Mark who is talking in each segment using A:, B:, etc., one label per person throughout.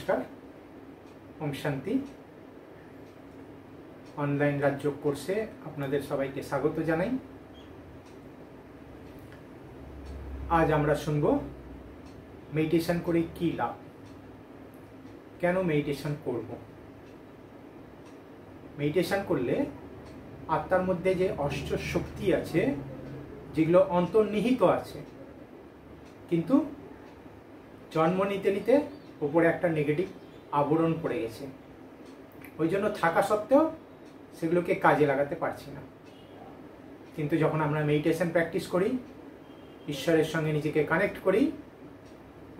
A: নমস্কার, ওম শান্তি। অনলাইন রাজযোগ কোর্সে আপনাদের সবাইকে স্বাগত জানাই। আজ আমরা শুনব মেডিটেশন করে কি লাভ, কেন মেডিটেশন করব। মেডিটেশন করলে আত্মার মধ্যে যে অষ্ট শক্তি আছে, যেগুলো অন্তর্নিহিত আছে, কিন্তু জন্ম নিতে নিতে উপরে একটা নেগেটিভ আবরণ পড়ে গেছে, ওই জন্য থাকা সত্ত্বেও সেগুলোকে কাজে লাগাতে পারছি না। কিন্তু যখন আমরা মেডিটেশন প্র্যাকটিস করি, ঈশ্বরের সঙ্গে নিজেকে কানেক্ট করি,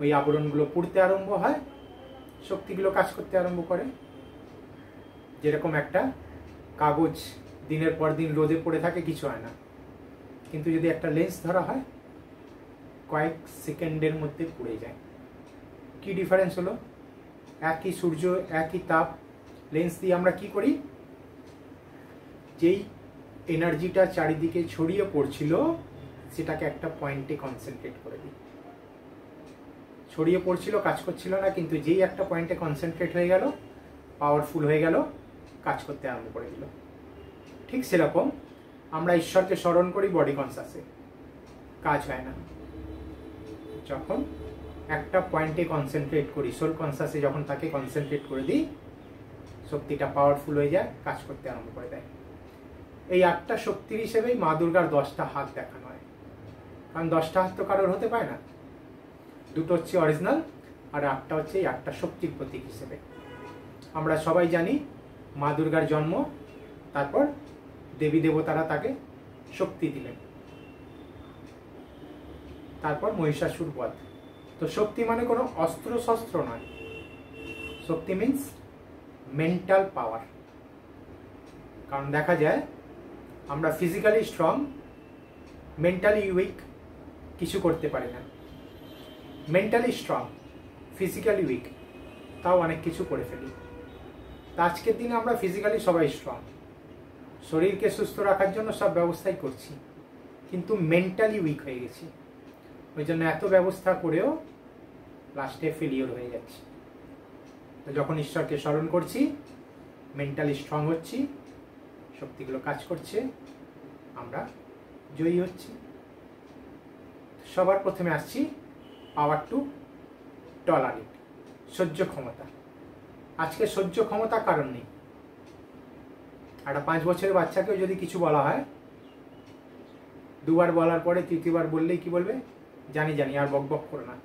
A: ওই আবরণগুলো পুড়তে আরম্ভ হয়, শক্তিগুলো কাজ করতে আরম্ভ করে। যেরকম একটা কাগজ দিনের পর দিন রোদে পড়ে থাকে, কিছু হয় না, কিন্তু যদি একটা লেন্স ধরা হয় কয়েক সেকেন্ডের মধ্যে পুড়ে যায়। কি ডিফারেন্স হলো? একই সূর্য, একই তাপ, লেন্স দিয়ে আমরা কি করি, যেই এনার্জিটা চারিদিকে ছড়িয়ে পড়ছিল সেটাকে একটা পয়েন্টে কনসেন্ট্রেট করে দিই। ছড়িয়ে পড়ছিল, কাজ করছিল না, কিন্তু যেই একটা পয়েন্টে কনসেন্ট্রেট হয়ে গেল, পাওয়ারফুল হয়ে গেল, কাজ করতে আরম্ভ করে দিল। ঠিক সেরকম আমরা ঈশ্বরকে স্মরণ করি বডি কনসাসে, কাজ হয় না। যখন একটা পয়েন্টে কনসেন্ট্রেট করি, সোল কনসাসে যখন তাকে কনসেন্ট্রেট করে দিই, শক্তিটা পাওয়ারফুল হয়ে যায়, কাজ করতে আরম্ভ করে দেয়। এই 8টা শক্তির হিসেবেই মা দুর্গার 10টা হাত দেখানো হয়, কারণ 10টা হাত তো কারোর হতে পারে না। দুটো হচ্ছে অরিজিনাল, আর 8টা হচ্ছে এই 8টা শক্তির প্রতীক হিসেবে। আমরা সবাই জানি মা দুর্গার জন্ম, তারপর দেবী দেবতারা তাকে শক্তি দিলেন, তারপর মহিষাসুর বধ। তো শক্তি মানে কোনো অস্ত্র শস্ত্র নয়, শক্তি মিন্স মেন্টাল পাওয়ার। কারণ দেখা যায় আমরা ফিজিক্যালি স্ট্রং, মেন্টালি উইক, কিছু করতে পারি না। মেন্টালি স্ট্রং, ফিজিক্যালি উইক, তাও অনেক কিছু করে ফেলি। তা আজকের দিনে আমরা ফিজিক্যালি সবাই স্ট্রং, শরীরকে সুস্থ রাখার জন্য সব ব্যবস্থাই করছি, কিন্তু মেন্টালি উইক হয়ে গেছি। ওই জন্য এত ব্যবস্থা করেও লাস্টে ফেলিওর হয়ে যাচ্ছে। তো যখন ঈশ্বরকে স্মরণ করছি, মেন্টালি স্ট্রং হচ্ছি, শক্তিগুলো কাজ করছে, আমরা জয়ী হচ্ছি। সবার প্রথমে আসছি পাওয়ার টু টলারেট, সহ্য ক্ষমতা। আজকে সহ্য ক্ষমতা কারণ নেই। একটা 5 বছরের বাচ্চাকেও যদি কিছু বলা হয়, দুবার বলার পরে তৃতীয়বার বললেই কি বলবে? জানি জানি, আর বক বক করো না।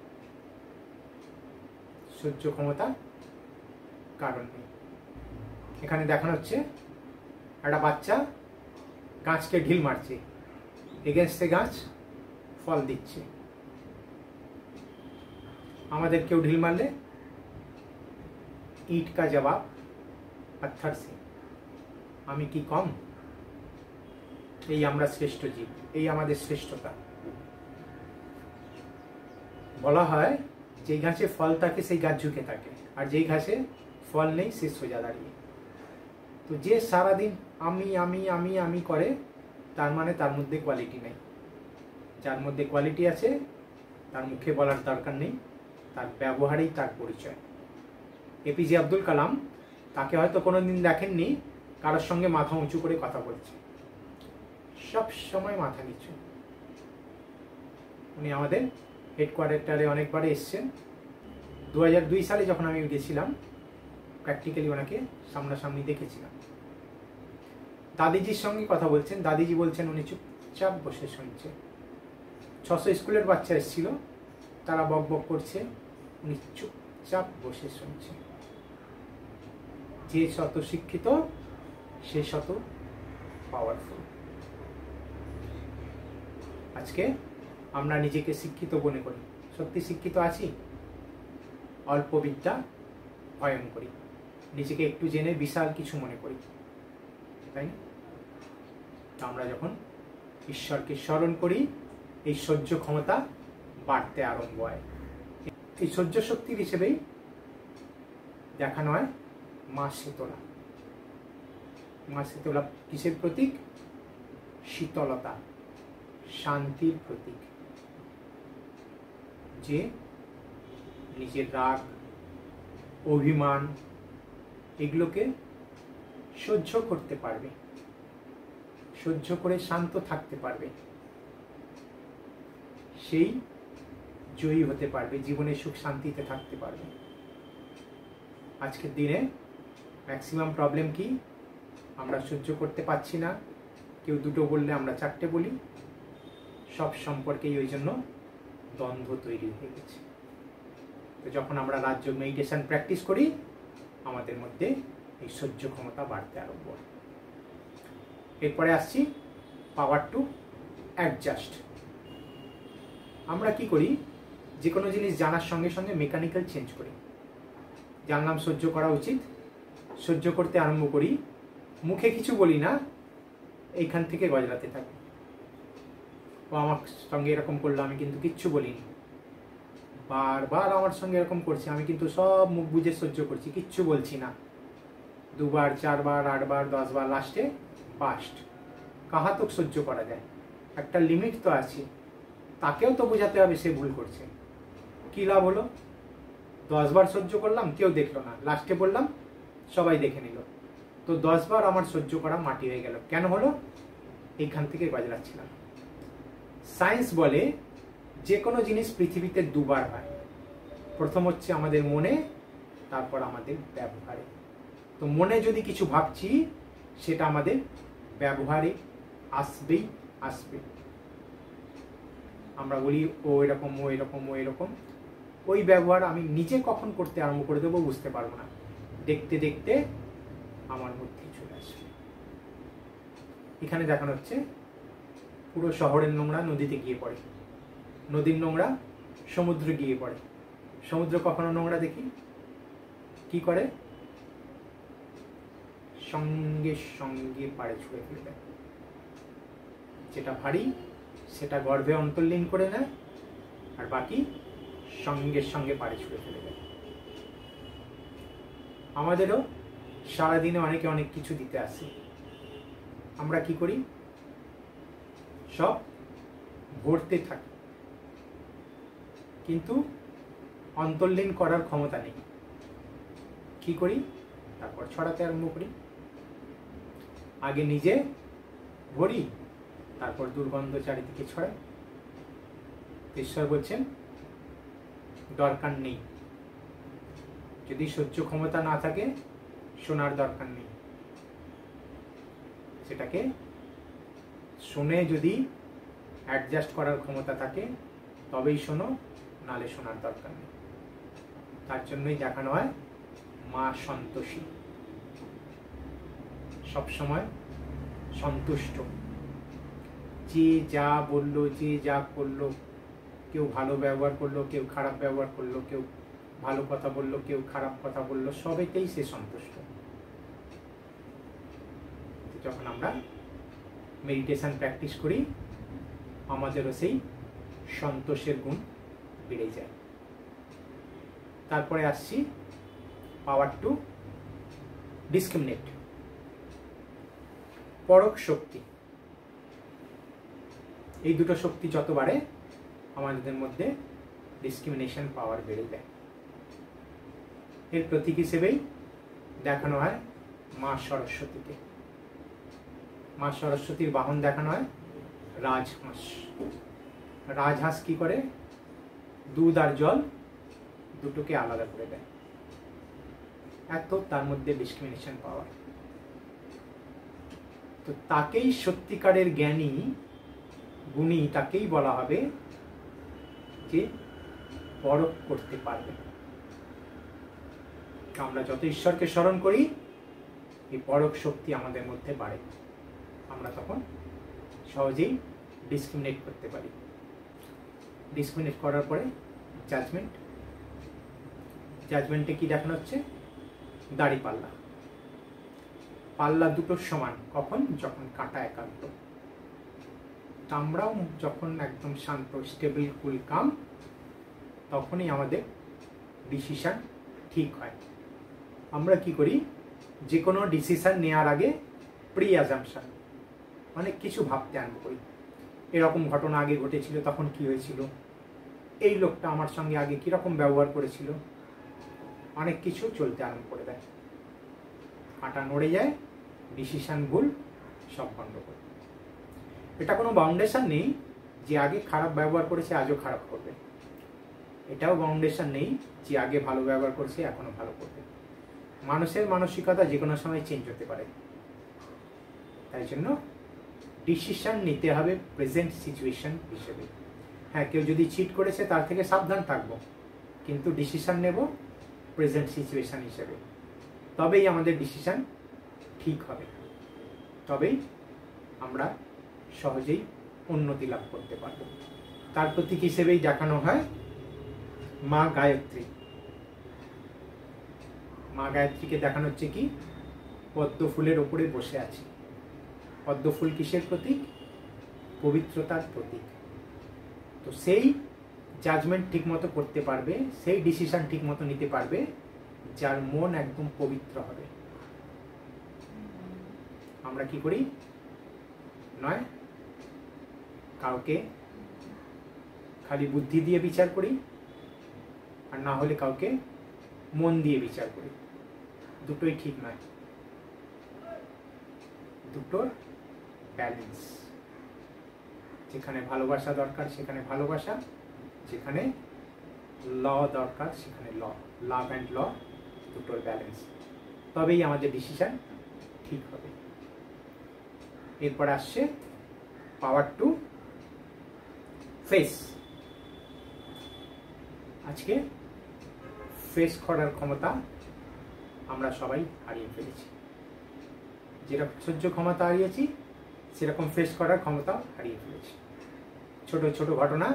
A: সহ্য ক্ষমতা কারণ নেই। এখানে দেখানো হচ্ছে একটা বাচ্চা গাছকে ঢিল মারছে, এগেনস্টে গাছ ফল দিচ্ছে। আমাদের কেউ ঢিল মারলে ইট কা জবাব পাথর সে। আমি কি কম? এই আমরা শ্রেষ্ঠ জীব, এই আমাদের শ্রেষ্ঠতা। বলা হয় যেই গাছে ফল থাকে সেই গাছ ঝুঁকে থাকে, আর যেই গাছে ফল নেই সে সোজা দাঁড়িয়ে। তো যে সারাদিন আমি আমি আমি আমি করে, তার মানে তার মধ্যে কোয়ালিটি নেই। যার মধ্যে কোয়ালিটি আছে তার মুখে বলার দরকার নেই, তার ব্যবহারেই তার পরিচয়। এপিজে আব্দুল কালাম, তাকে হয়তো কোনোদিন দেখেননি কারোর সঙ্গে মাথা উঁচু করে কথা বলছে, সব সময় মাথা নিচু। উনি আমাদের হেডকোয়ার্টারে অনেকবার এসছেন। 2002 সালে যখন আমি গেছিলাম, প্র্যাকটিক্যালি ওনাকে সামনাসামনি দেখেছিলাম। দাদিজির সঙ্গে কথা বলছেন, দাদিজি বলছেন উনি চুপচাপ বসে শুনছে। 600 স্কুলের বাচ্চা এসেছিল, তারা বক বক করছে, উনি চুপচাপ বসে শুনছে। যে শত শিক্ষিত সে শত পাওয়ারফুল। আজকে আমরা নিজেকে শিক্ষিত মনে করি, সত্যি শিক্ষিত আছি? অল্প বিদ্যা ভয়ঙ্করী, নিজেকে একটু জেনে বিশাল কিছু মনে করি, তাই না? আমরা যখন ঈশ্বরকে স্মরণ করি, এই সহ্য ক্ষমতা বাড়তে আরম্ভ হয়। এই সহ্য শক্তির হিসেবেই দেখানো হয় মা শীতলা। মা শীতলা কিসের প্রতীক? শীতলতা, শান্তির প্রতীক। যে নিজের রাগ, অভিমান এগুলোকে সহ্য করতে পারবে, সহ্য করে শান্ত থাকতে পারবে, সেই জয়ী হতে পারবে, জীবনে সুখ শান্তিতে থাকতে পারবে। আজকের দিনে ম্যাক্সিমাম প্রবলেম কি? আমরা সহ্য করতে পারছি না, কেউ দুটো বললে আমরা চারটে বলি, সব সম্পর্কেই ওই জন্য দ্বন্দ্ব তৈরি হয়ে গেছে। তো যখন আমরা রাজযোগ মেডিটেশন প্র্যাকটিস করি, আমাদের মধ্যে এই সহ্য ক্ষমতা বাড়তে আরম্ভ হয়। এরপরে আসছি পাওয়ার টু অ্যাডজাস্ট। আমরা কি করি? যে কোনো জিনিস জানার সঙ্গে সঙ্গে মেকানিক্যাল চেঞ্জ করি। জানলাম সহ্য করা উচিত, সহ্য করতে আরম্ভ করি, মুখে কিছু বলি না, এইখান থেকে গজরাতে থাকি। ও আমার সঙ্গে এরকম করলো, আমি কিন্তু কিচ্ছু বলিনি। বারবার আমার সঙ্গে এরকম করছে, আমি কিন্তু সব মুখ বুঝে সহ্য করছি, কিচ্ছু বলছি না। 2 বার 4 বার 8 বার 10 বার, লাস্টে বাস্ট। কাহা তো সহ্য করা যায়? একটা লিমিট তো আছে, তাকেও তো বোঝাতে হবে সে ভুল করছে। কি লাভ হলো? 10 বার সহ্য করলাম, কেউ দেখলো না, লাস্টে বললাম সবাই দেখে নিল। তো 10 বার আমার সহ্য করা মাটি হয়ে গেল। কেন হলো? এইখান থেকে গজরাচ্ছিলাম। সায়েন্স বলে যে কোনো জিনিস পৃথিবীতে 2 বার হয়। প্রথম হচ্ছে আমাদের মনে, তারপর আমাদের ব্যবহারে। তো মনে যদি কিছু ভাবছি, সেটা আমাদের ব্যবহারে আসবেই আসবে। আমরা বলি ও এরকম, ও এরকম, ও এরকম। ওই ব্যবহার আমি নিজে কখন করতে আরম্ভ করে দেবো বুঝতে পারবো না, দেখতে দেখতে আমার মধ্যে চলে আসবে। এখানে দেখানো হচ্ছে পুরো শহরের নোংরা নদীতে গিয়ে পড়ে, নদীর নোংরা সমুদ্রে গিয়ে পড়ে। সমুদ্র কখনো নোংরা দেখি? কি করে? সঙ্গে সঙ্গে পাড়ে ছুঁড়ে ফেলে দেয়। যেটা ভারী সেটা গর্ভে অন্তর্লীন করে নেয়, আর বাকি সঙ্গে সঙ্গে পাড়ে ছুঁড়ে ফেলে দেয়। আমাদেরও সারাদিনে অনেকে অনেক কিছু দিতে আসে, আমরা কি করি? সব ভরতে থাকি, কিন্তু অন্তর্লীন করার ক্ষমতা নেই। কি করি? তারপর ছড়াতে আরম্ভ করি। আগে নিজে ভরি, তারপর দুর্গন্ধ চারিদিকে ছড়ায়। ঈশ্বর বলছেন দরকার নেই। যদি সহ্য ক্ষমতা না থাকে, শোনার দরকার নেই। সেটাকে শুনে যদি অ্যাডজাস্ট করার ক্ষমতা থাকে তবেই শোনো, নালে শোনার দরকার নেই। তার জন্যই দেখানো হয় মা সন্তোষী, সবসময় সন্তুষ্ট। যে যা বললো, যে যা করলো, কেউ ভালো ব্যবহার করলো, কেউ খারাপ ব্যবহার করলো, কেউ ভালো কথা বললো, কেউ খারাপ কথা বললো, সবেতেই সে সন্তুষ্ট। যখন আমরা মেডিটেশন প্র্যাকটিস করি, আমাদেরও সেই সন্তোষের গুণ বেড়ে যায়। তারপরে আসছি পাওয়ার টু ডিসক্রিমিনেট, পরখ শক্তি। এই দুটো শক্তি যত বাড়ে, আমাদের মধ্যে ডিসক্রিমিনেশন পাওয়ার বেড়ে যায়। এর প্রতীক হিসেবেই দেখানো হয় মা সরস্বতীকে। মা সরস্বতীর বাহন দেখানো হয় রাজহাঁস। রাজহাঁস কি করে? দুধ আর জল দুটোকে আলাদা করে দেয়। এত তার মধ্যে ডিসক্রিমিনেশন পাওয়ার। তো তাকেই সত্যিকারের জ্ঞানী গুণী, তাকেই বলা হবে যে পরখ করতে পারবে। আমরা যত ঈশ্বরকে স্মরণ করি, এই পরখ শক্তি আমাদের মধ্যে বাড়ে। আমরা তখন সহজেই ডিসক্রিমিনেট করতে পারি। ডিসক্রিমিনেট করার পরে জাজমেন্ট। জাজমেন্টে কি দেখানো হচ্ছে? দাড়ি পাল্লা। পাল্লা দুটো সমান কখন? যখন কাটা একান্ত। আমরাও যখন একদম শান্ত, স্টেবল, কুল, কাম, তখনই আমাদের ডিসিশন ঠিক হয়। আমরা কি করি? যে কোনো ডিসিশন নেওয়ার আগে প্রি অ্যাজাম্পশন, অনেক কিছু ভাবতে আরম্ভ করি। এরকম ঘটনা আগে ঘটেছিল, তখন কি হয়েছিল, এই লোকটা আমার সঙ্গে আগে কিরকম ব্যবহার করেছিল, অনেক কিছু চলতে আরম্ভ করে দেয়, কাঁটা নড়ে যায়, ডিসিশন ভুল, সব গণ্ডগোল। এটা কোনো বাউন্ডেশন নেই যে আগে খারাপ ব্যবহার করেছে আজও খারাপ করবে, এটাও বাউন্ডেশন নেই যে আগে ভালো ব্যবহার করছে এখনো ভালো করবে। মানুষের মানসিকতা যে কোনো সময় চেঞ্জ হতে পারে, তাই জন্য ডিসিশন নিতে হবে প্রেজেন্ট সিচুয়েশন হিসেবে। হ্যাঁ, কেউ যদি চিট করেছে তার থেকে সাবধান থাকবো, কিন্তু ডিসিশন নেব প্রেজেন্ট সিচুয়েশন হিসেবে, তবেই আমাদের ডিসিশন ঠিক হবে, তবেই আমরা সহজেই উন্নতি লাভ করতে পারব। তার প্রতীক হিসেবেই দেখানো হয় মা গায়ত্রী। মা গায়ত্রীকে দেখানো হচ্ছে কি পদ্ম ফুলের ওপরে বসে আছে। পদ্ম ফুল কিসের প্রতীক? পবিত্রতার প্রতীক। তো সেই জাজমেন্ট ঠিক মতো করতে পারবে, সেই ডিসিশন ঠিক মতো নিতে পারবে যার মন একদম পবিত্র হবে। আমরা কি করি? নয় কাউকে খালি বুদ্ধি দিয়ে বিচার করি, আর না হলে কাউকে মন দিয়ে বিচার করি। দুটোই ঠিক নয়, দুটোর ব্যালেন্স। যেখানে ভালোবাসা দরকার সেখানে ভালোবাসা, যেখানে ল দরকার সেখানে ল, লাভ অ্যান্ড ল, দুটোর ব্যালেন্স, তবেই আমাদের ডিসিশন ঠিক হবে। এরপর আসছে পাওয়ার টু ফেস। আজকে ফেস করার ক্ষমতা আমরা সবাই হারিয়ে ফেলেছি। যেরকম সহ্য ক্ষমতা হারিয়েছি সেরকম ফেস করার ক্ষমতা হারিয়ে ফেলেছি। ছোট ছোট ঘটনা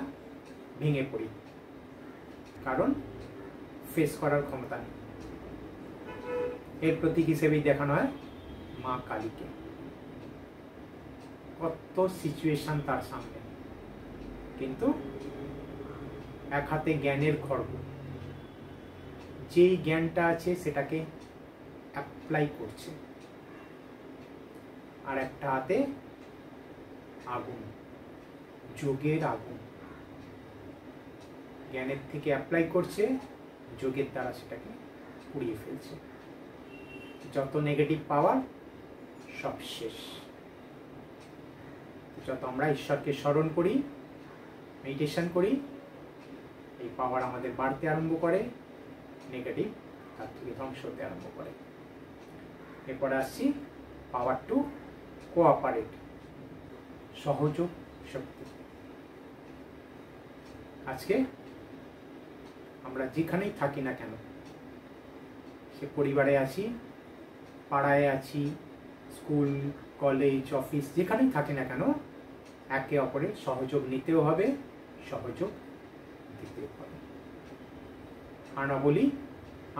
A: ভেঙে পড়ি, কারণ ফেস করার ক্ষমতা নেই। এর প্রতীক হিসেবেই দেখানো হয় মা কালীকে। কত সিচুয়েশন তার সামনে, কিন্তু এক হাতে জ্ঞানের খড়গ, যেই জ্ঞানটা আছে সেটাকে অ্যাপ্লাই করছে, আর একটা হাতে আগুন, যোগের আগুন, জ্ঞানের থেকে অ্যাপ্লাই করছে, যোগের দ্বারা সেটাকে পুড়িয়ে ফেলছে। যত নেগেটিভ পাওয়ার সব শেষ। যত আমরা ঈশ্বরকে স্মরণ করি, মেডিটেশন করি, এই পাওয়ার আমাদের বাড়তে আরম্ভ করে, নেগেটিভ তার থেকে ধ্বংস হতে আরম্ভ করে। এরপরে আসছি পাওয়ার টু কোঅপারেট, সহযোগ শক্তি। আজকে আমরা যেখানেই থাকি না কেন, সে পরিবারে আছি, পাড়ায় আছি, স্কুল, কলেজ, অফিস, যেখানেই থাকি না কেন, একে অপরের সহযোগ নিতেও হবে, সহযোগ দিতেও হবে। আর না বলি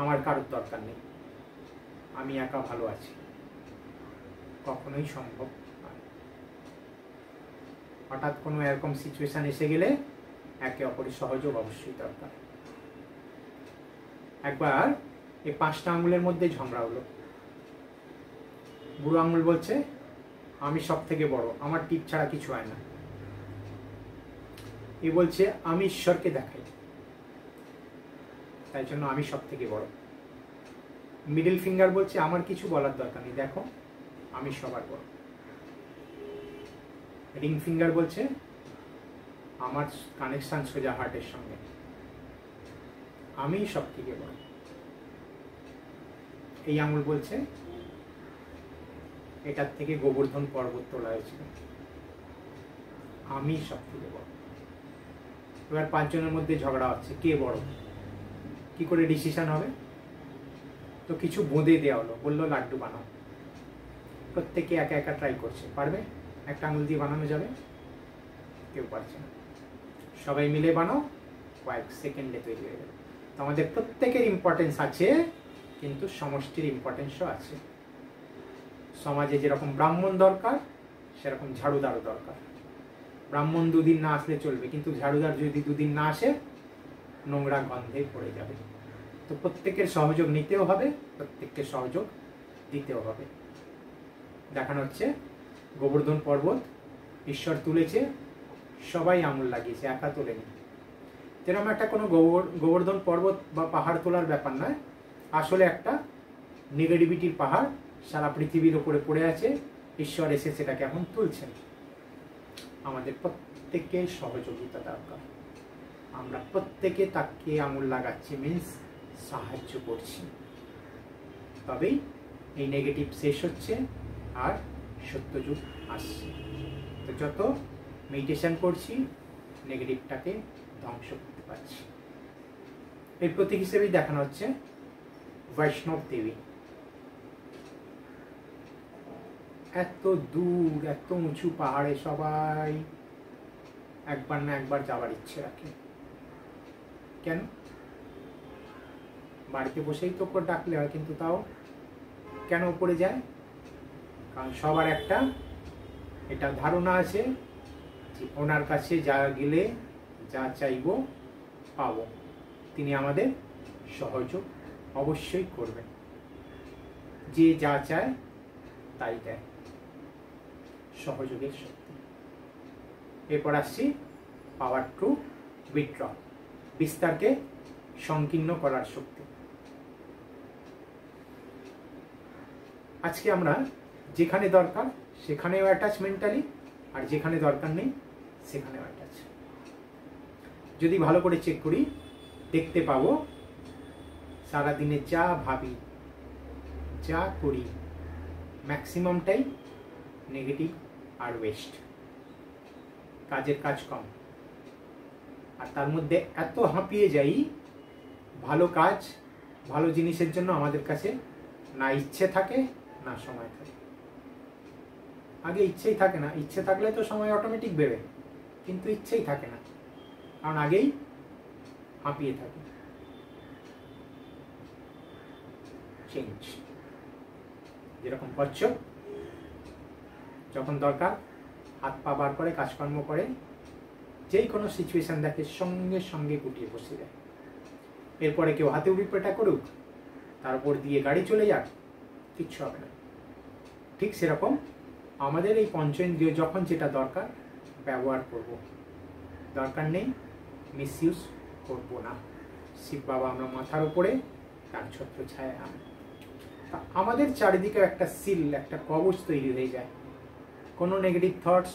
A: আমার কারোর দরকার নেই, আমি একা ভালো আছি, কখনোই সম্ভব নয়। হঠাৎ কোনো এরকম সিচুয়েশন এসে গেলে একে অপরের সহযোগ অবশ্যই দরকার। একবার এই 5টা আঙুলের মধ্যে ঝগড়া হলো। বুড়ো আঙুল বলছে আমি সব থেকে বড়, আমার টিপ ছাড়া কিছু হয় না। এ বলছে আমি ঈশ্বরকে দেখাই, তাই জন্য আমি সব থেকে বড়। মিডল ফিঙ্গার বলছে আমার কিছু বলার দরকার নেই, দেখো আমি সবার বড়। রিং ফিঙ্গার বলছে আমার কানেকশন সোজা হার্টের সঙ্গে, আমি সব থেকে বড়। এই আঙুল বলছে এটার থেকে গোবর্ধন পর্বত তোলা হয়েছিল, আমি সব থেকে বড়। এবার 5 জনের মধ্যে ঝগড়া হচ্ছে কে বড়, কি করে ডিসিশন হবে? তো কিছু বোঁদে দেওয়া হলো, বললো লাড্ডু বানাও। প্রত্যেকে একা একা ট্রাই করছে, পারবে? একটা আঙুল দিয়ে বানানো যাবে? কেউ পারছে না। সবাই মিলে বানাও, কয়েক সেকেন্ডে তৈরি হয়ে যাবে। তো আমাদের প্রত্যেকের ইম্পর্টেন্স আছে, কিন্তু সমষ্টির ইম্পর্টেন্সও আছে। সমাজে যেরকম ব্রাহ্মণ দরকার, সেরকম ঝাড়ুদারও দরকার। ব্রাহ্মণ 2 দিন না আসলে চলবে, কিন্তু ঝাড়ুদার যদি 2 দিন না আসে নোংরা গন্ধে পড়ে যাবে। তো প্রত্যেকের সহযোগ নিতেও হবে, প্রত্যেককে সহযোগ দিতেও হবে। দেখানো হচ্ছে গোবর্ধন পর্বত ঈশ্বর তুলেছে, সবাই আঙুল লাগিয়েছে, একা তোলেনি। যেরকম একটা কোনো গোবর্ধন পর্বত বা পাহাড় তোলার ব্যাপার নয়, আসলে একটা নেগেটিভিটির পাহাড় সারা পৃথিবীর উপরে পড়ে আছে। ঈশ্বর এসে সেটাকে এখন তুলছেন। আমাদের প্রত্যেককে সহযোগিতা দরকার। আমরা প্রত্যেকে তাকে আঙুল লাগাচ্ছি, মিন্স সাহায্য করছি, তবেই এই নেগেটিভ শেষ হচ্ছে আর সত্যযুগ আসছে। তো যত মেডিটেশন করছি নেগেটিভটাকে ধ্বংস করতে পারছি। এর প্রতীক হিসেবেই দেখানো হচ্ছে বৈষ্ণব দেবী। এত দূর, এত উঁচু পাহাড়ে সবাই একবার না একবার যাওয়ার ইচ্ছে রাখে। কেন? বাড়িতে বসেই তো ডাকলে হয়, কিন্তু তাও কেন উপরে যায়? কারণ সবার একটা এটা ধারণা আছে যে ওনার কাছে যা গেলে যা চাইবো পাবো, তিনি আমাদের সহযোগ অবশ্যই করবেন। যে যা চায় তাই দেয়, সহযোগের শক্তি। এরপর আসছি পাওয়ার টু উইথড্র, বিস্তারকে সংকীর্ণ করার শক্তি। আজকে আমরা যেখানে দরকার সেখানেও অ্যাটাচ মেন্টালি, আর যেখানে দরকার নেই সেখানেও অ্যাটাচ। যদি ভালো করে চেক করি দেখতে পাবো সারাদিনে যা ভাবি, যা করি, ম্যাক্সিমামটাই নেগেটিভ আর ওয়েস্ট। কাজের কাজ কম, আর তার মধ্যে এত হাঁপিয়ে যাই ভালো কাজ, ভালো জিনিসের জন্য আমাদের কাছে না ইচ্ছে থাকে না সময় থাকে। আগে ইচ্ছেই থাকে না, ইচ্ছে থাকলে তো সময় অটোমেটিক বেড়ে, কিন্তু ইচ্ছেই থাকে না, কারণ আগেই হাঁপিয়ে থাকে। চেঞ্জ, যেরকম কচ্ছপ যখন দরকার হাত পা বার করে কাজকর্ম করে, যেই কোনো সিচুয়েশন দেখে সঙ্গে সঙ্গে গুটিয়ে বসে যায়। এরপরে কেউ হাতে উড়িপেটা করুক, তার উপর দিয়ে গাড়ি চলে যাক, কিচ্ছু হবে না। ঠিক সেরকম আমাদের এই পঞ্চেন্দ্রিয় যখন যেটা দরকার ব্যবহার করব, দরকার নেই মিসইউজ করব না। শিব বাবা আমরা মাথার উপরে, তার ছত্র ছায়া আমাদের চারিদিকে একটা সিল, একটা কবচ তৈরি হয়ে যায়। কোনো নেগেটিভ থটস,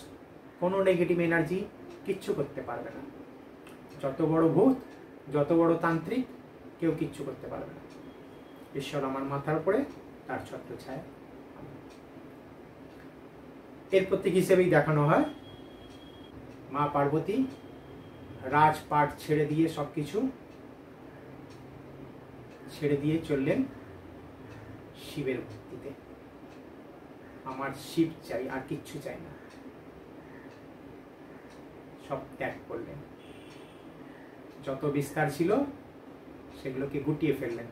A: কোনো নেগেটিভ এনার্জি কিচ্ছু করতে পারবে না। যত বড় ভূত, যত বড় তান্ত্রিক, কেউ কিচ্ছু করতে পারবে না। ঈশ্বর আমার মাথার উপরে, তার ছত্র ছায়া। এর প্রতীক হিসেবেই দেখানো হয় মা পার্বতী রাজপাট ছেড়ে দিয়ে, সবকিছু ছেড়ে দিয়ে চললেন শিবের ভক্তিতে। আমার শিব চাই, আর কিচ্ছু চাই না, সব ত্যাগ করলেন। যত বিস্তার ছিল সেগুলোকে গুটিয়ে ফেললেন,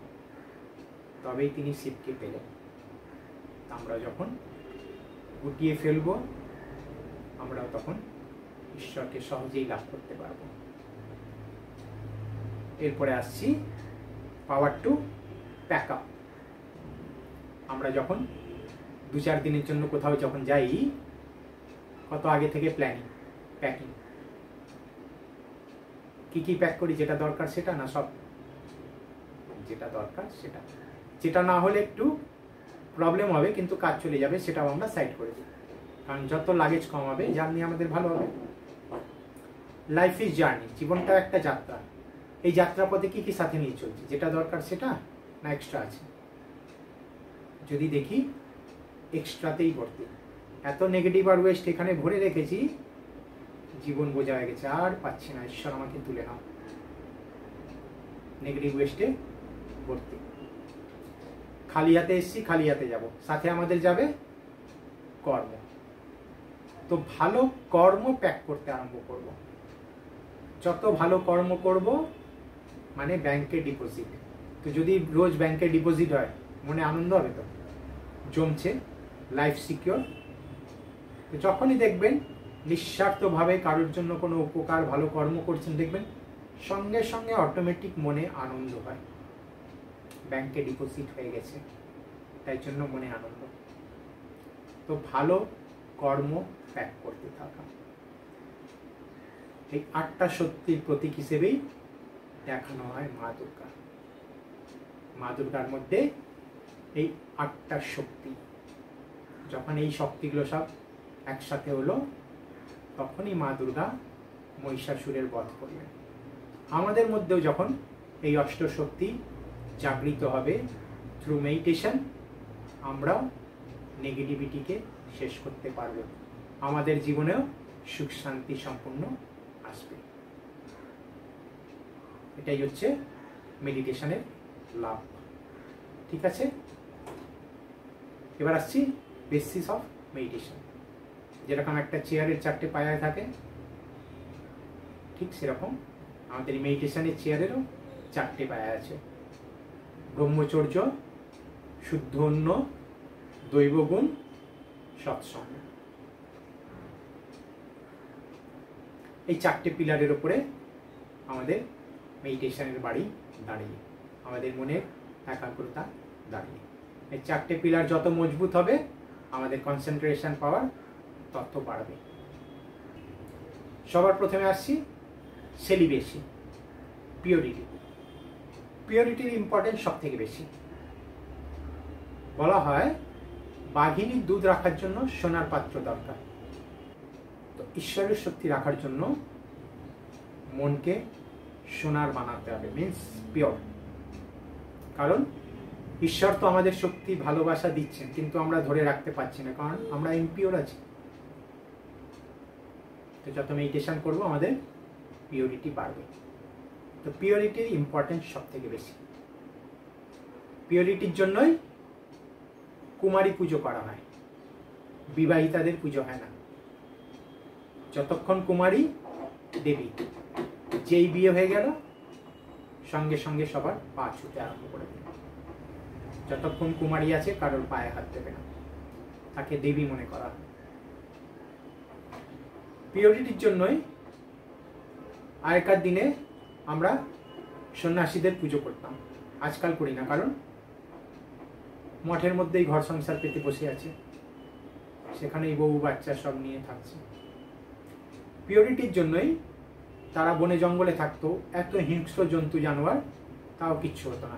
A: তবেই তিনি শিবকে পেলেন। আমরা যখন গুটিয়ে ফেলবো আমরাও তখন ঈশ্বরকে সহজেই লাভ করতে পারবো। এরপরে আসছি পাওয়ার টু প্যাক আপ। আমরা যখন 2-4 দিনের জন্য কোথাও যখন যাই, কত আগে থেকে প্ল্যানিং, প্যাকিং। কি কি প্যাক করি? যেটা দরকার সেটা না, সব যেটা দরকার সেটা। যেটা না হলে একটু প্রবলেম হবে, কিন্তু কাজ চলে যাবে, সেটাও আমরা সাইড করে দিই। কারণ যত লাগেজ কম হবে, জার্নি আমাদের ভালো হবে। লাইফ ইজ জার্নি, জীবনটা একটা যাত্রা। এই যাত্রা পথে কি কি সাথে নিয়ে চলছি? যেটা দরকার সেটা না এক্সট্রা আছে? যদি দেখি এক্সট্রাতেই ভর্তি, এত নেগেটিভ আর ওয়েস্ট এখানে ভরে রেখেছি, জীবন বোঝা হয়ে গেছে, আর পাচ্ছি না। ঈশ্বর আমাকে তুলে নাও। নেগেটিভ ওয়েস্টে ভর্তি, খালি হাতে এসছি, খালি হাতে যাব। সাথে আমাদের যাবে কর্ম। তো ভালো কর্ম প্যাক করতে আরম্ভ করব। যত ভালো কর্ম করব মানে ব্যাংকে ডিপোজিট। তো যদি রোজ ব্যাংকে ডিপোজিট হয়, মনে আনন্দ হবে তো, জমছে, লাইফ সিকিউর। তো যখনই দেখবেন নিঃস্বার্থভাবে কারোর জন্য কোনো উপকার, ভালো কর্ম করছেন, দেখবেন সঙ্গে সঙ্গে অটোমেটিক মনে আনন্দ হয়। ব্যাংকে ডিপোজিট হয়ে গেছে, তাই জন্য মনে আনন্দ। তো ভালো কর্ম প্যাক করতে থাকা, এই 8টা শক্তির প্রতীক হিসেবেই দেখানো হয় মা দুর্গা। মা দুর্গার মধ্যে এই 8টা শক্তি, যখন এই শক্তিগুলো সব একসাথে হলো তখনই মা দুর্গা মহিষাসুরের বধ করলেন। আমাদের মধ্যেও যখন এই অষ্টশক্তি জাগৃত হবে থ্রু মেডিটেশন, আমরাও নেগেটিভিটিকে শেষ করতে পারব, আমাদের জীবনেও সুখ শান্তি সম্পূর্ণ আসবে। এটাই হচ্ছে মেডিটেশনের লাভ। ঠিক আছে, এবার আসছি বেসিস অফ মেডিটেশন। যেরকম একটা চেয়ারের 4টে পায়া থাকে, ঠিক সেরকম আমাদের মেডিটেশনের চেয়ারেরও 4টে পায়া আছে। ব্রহ্মচর্য, শুদ্ধ অন্ন, দৈবগুণ, সৎসঙ্গ। এই 4টে পিলারের উপরে আমাদের মেডিটেশনের বাড়ি দাঁড়িয়ে, আমাদের মনের একাগ্রতা দাঁড়িয়ে। এই 4টে পিলার যত মজবুত হবে আমাদের কনসেন্ট্রেশন পাওয়ার তত বাড়বে। সবার প্রথমে আসছি সেলিবেসি, পিওরিটি। পিওরিটির ইম্পর্টেন্স সব থেকে বেশি। বলা হয় বাঘিনীর দুধ রাখার জন্য সোনার পাত্র দরকার। তো ঈশ্বরের শক্তি রাখার জন্য মনকে সোনার বানাতে হবে, মিন্স পিওর। কারণ ঈশ্বর তো আমাদের শক্তি ভালোবাসা দিচ্ছেন, কিন্তু আমরা ধরে রাখতে পারছি না, কারণ আমরা ইমপিওর আছি। তো যত মেডিটেশন করবো আমাদের পিওরিটি বাড়বে। তো পিওরিটির ইম্পর্টেন্স সব থেকে বেশি। পিওরিটির জন্যই কুমারী পুজো করা হয়, বিবাহিতাদের পুজো হয় না। যতক্ষণ কুমারী দেবী, যেই বিয়ে হয়ে গেল সঙ্গে সঙ্গে সবার পা ছুতে আরম্ভ করে দেবে। যতক্ষণ কুমারী আছে কারোর পায়ে হাত দেবে না, তাকে দেবী মনে করা। পিওরিটির জন্যই আগেকার দিনে আমরা সন্ন্যাসীদের পুজো করতাম, আজকাল করি না, কারণ মঠের মধ্যেই ঘর সংসার পেতে বসে আছে, সেখানেই বউ বাচ্চা সব নিয়ে থাকছে। পিওরিটির জন্যই তারা বনে জঙ্গলে থাকতো, এত হিংস্র জন্তু জানোয়ার তাও কিচ্ছু হতো না,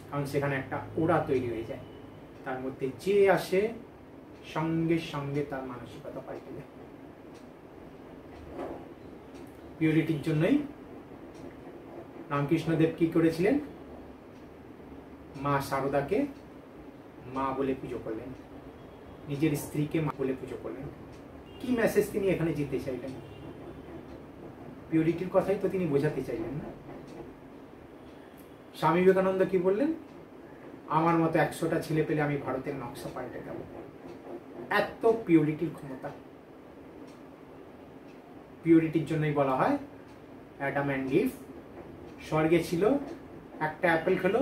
A: কারণ সেখানে একটা ওড়া তৈরি হয়ে যায়, তার মধ্যে যে আসে সঙ্গে সঙ্গে তার মানসিকতা পাল্টে যায়। পিওরিটির জন্যই রামকৃষ্ণদেব কি করেছিলেন, মা শারদাকে মা বলে পুজো করলেন, নিজের স্ত্রীকে মা বলে পুজো করলেন। কি মেসেজ তিনি এখানে দিতে চাইলেন? পিওরিটির কথাই তো তিনি বোঝাতে চাইলেন না। স্বামী বিবেকানন্দ কি বললেন, আমার মতো 100টা ছেলে পেলে আমি ভারতের নকশা পাল্টে দেব। এত পিওরিটির ক্ষমতা। পিওরিটির জন্যই বলা হয় অ্যাডাম অ্যান্ড ইভ স্বর্গে ছিল, একটা অ্যাপেল খেলো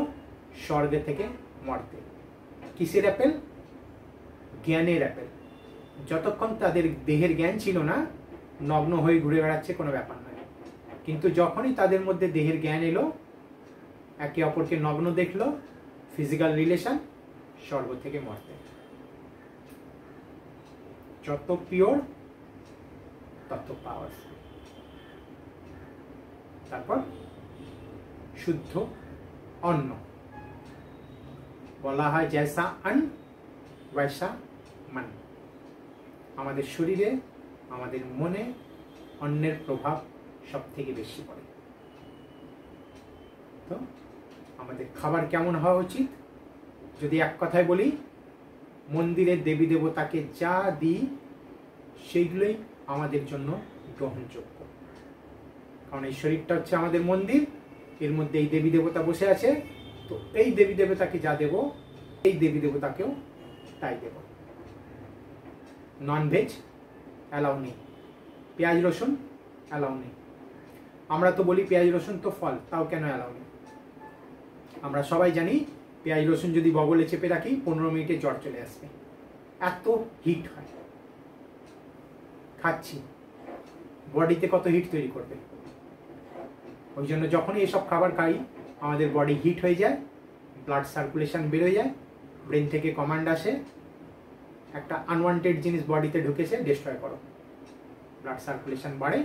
A: স্বর্গে থেকে মর্তে। কিসের অ্যাপেল? জ্ঞানের অ্যাপেল। যতক্ষণ তাদের দেহের জ্ঞান ছিল না, নগ্ন হয়ে ঘুরে বেড়াচ্ছে, কোনো ব্যাপার নয়। কিন্তু যখনই তাদের মধ্যে দেহের জ্ঞান এলো, একে অপরকে নগ্ন দেখলো, ফিজিক্যাল রিলেশন, স্বর্গ থেকে মর্তে। যত পিওর তত পাওয়ারফুল। তারপর শুদ্ধ অন্ন। বলা হয় জৈসা অন্ন বৈসা মন। আমাদের শরীরে, আমাদের মনে অন্নের প্রভাব সব থেকে বেশি পড়ে। তো আমাদের খাবার কেমন হওয়া উচিত? যদি এক কথায় বলি, মন্দিরের দেবী দেবতাকে যা দিই সেইগুলোই আমাদের জন্য গ্রহণযোগ্য। কারণ এই শরীরটা হচ্ছে আমাদের মন্দির, এর মধ্যে এই দেবী দেবতা বসে আছে। তো এই দেবী দেবতাকে যা দেব, এই দেবী দেবতাকেও তাই দেব। ননভেজ অ্যালাউ নেই, পেঁয়াজ রসুন অ্যালাউ নেই। আমরা তো বলি পেঁয়াজ রসুন তো ফল, তাও কেন অ্যালাউ নেই? আমরা সবাই জানি পেঁয়াজ রসুন যদি বগলে চেপে রাখি 15 মিনিটে জ্বর চলে আসবে, এত হিট হয়। খাচ্ছি, বডিতে কত হিট তৈরি করবে। ওই জন্য যখনই এসব খাবার খাই আমাদের বডি হিট হয়ে যায়, ব্লাড সার্কুলেশন বেরোয় যায়, ব্রেন থেকে কমান্ড আসে একটা আনওয়ান্টেড জিনিস বডিতে ঢুকেছে, ডিস্ট্রয় করো। ব্লাড সার্কুলেশন বাড়ে,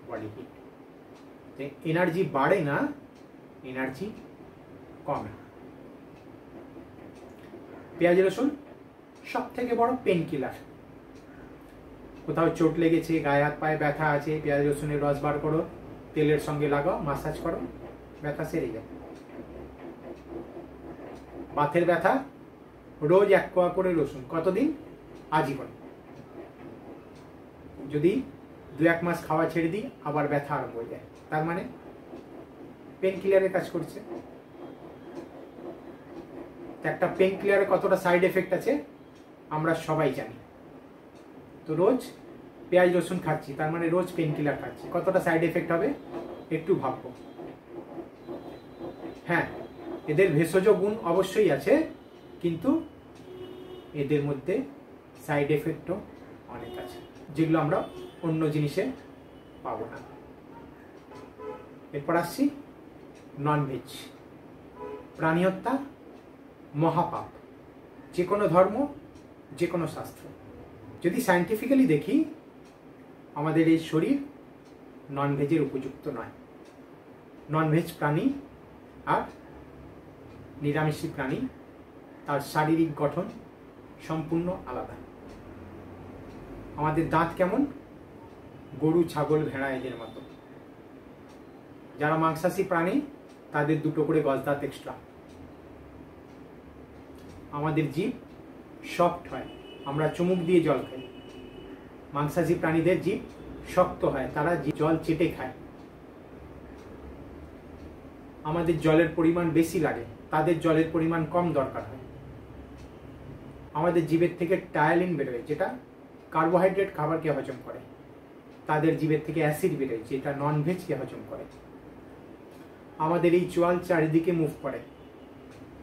A: বডি হিট। এনার্জি বাড়ে না, এনার্জি কমে। পেঁয়াজ রসুন সব থেকে বড় পেন কিলার। কোথাও চোট লেগেছে, গায়ে হাত পায়ে ব্যথা আছে, পেঁয়াজ রসুনের রস বার করো, তেলের সঙ্গে লাগাও, মাসাজ করো, ব্যথা সেরে যায়। বাতের ব্যথা, রোজ 1 কোয়া করে রসুন, কতদিন? আজীবন। যদি 2-1 মাস খাওয়া ছেড়ে দিই আবার ব্যথা আরম্ভ হয়ে যায়, তার মানে পেন কিলারের কাজ করছে। একটা পেন কিলারের কতটা সাইড এফেক্ট আছে আমরা সবাই জানি। তো রোজ পেঁয়াজ রসুন খাচ্ছি, তার মানে রোজ পেন কিলার খাচ্ছি, কতটা সাইড এফেক্ট হবে একটু ভাববো। হ্যাঁ, এদের ভেষজ গুণ অবশ্যই আছে, কিন্তু এদের মধ্যে সাইড এফেক্টও অনেক আছে, যেগুলো আমরা অন্য জিনিসে পাবো না। এরপর আসছি ননভেজ। প্রাণী হত্যা মহাপাপ, যে কোনো ধর্ম, যে কোনো শাস্ত্র। যদি সায়েন্টিফিক্যালি দেখি, আমাদের এই শরীর ননভেজের উপযুক্ত নয়। ননভেজ প্রাণী আর নিরামিষী প্রাণী, তার শারীরিক গঠন সম্পূর্ণ আলাদা। আমাদের দাঁত কেমন? গরু, ছাগল, ভেড়া এদের মতো। যারা মাংসাশী প্রাণী তাদের 2টো করে গজদাঁত এক্সট্রা। আমাদের জিভ সফট হয়, আমরা চুমুক দিয়ে জল খাই। মাংসাশী প্রাণীদের জিভ শক্ত হয়, তারা জল চেটে খায়। আমাদের জলের পরিমাণ বেশি লাগে, তাদের জলের পরিমাণ কম দরকার হয়। আমাদের জিভের থেকে টায়ালিন বেরোয়, যেটা কার্বোহাইড্রেট খাবারকে হজম করে। তাদের জিভের থেকে অ্যাসিড বেরোয়, যেটা ননভেজকে হজম করে। আমাদের এই চোয়াল চারিদিকে মুভ করে,